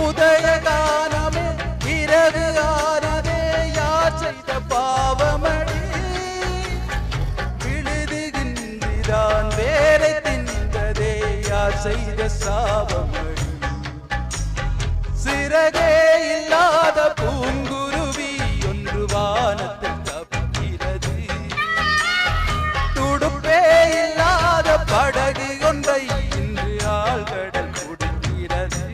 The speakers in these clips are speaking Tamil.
உதய காலமே இரவு ஆனதே யார் செய்த பாவமடி விழுதுகின்றான் வேலை தின்றதே யார் செய்த சாபமடி சிறகே இல்லாத பூங்குருவி ஒன்று வானத்தில் தப்பிக்கிறது துடுப்பே இல்லாத படகு ஒன்றை இன்று ஆழ்கடல் குடிக்கிறது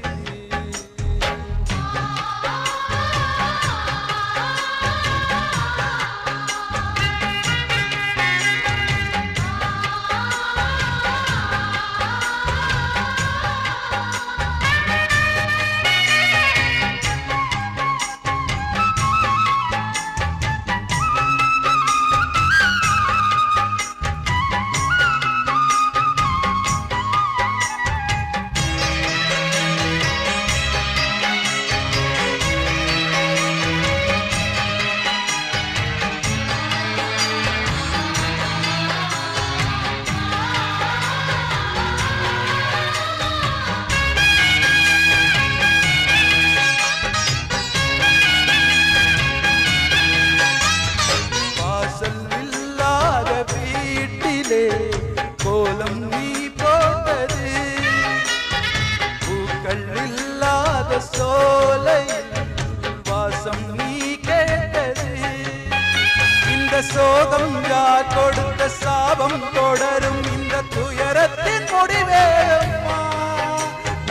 கோலம் நீ போட்டது பூக்கள் இல்லாத சோலையில் வாசம் நீ கேட்டது இந்த சோகம் யார் கொடுத்த சாபம் தொடரும் இந்த துயரத்தின் முடிவேறம்மா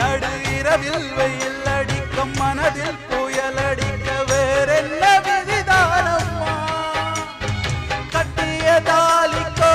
நடு இரவில் வெயில் அடிக்கும் மனதில் புயல் அடிக்க வேறென்ன விதிதானம்மா கட்டிய தாலிக்கோ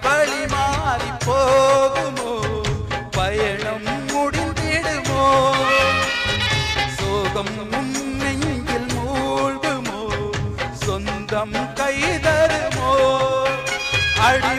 வழி மாறி போகுமோ பயணம் முடிந்திடுமோ சோகம் நெஞ்சில் மூழ்குமோ சொந்தம் கைதருமோ அடி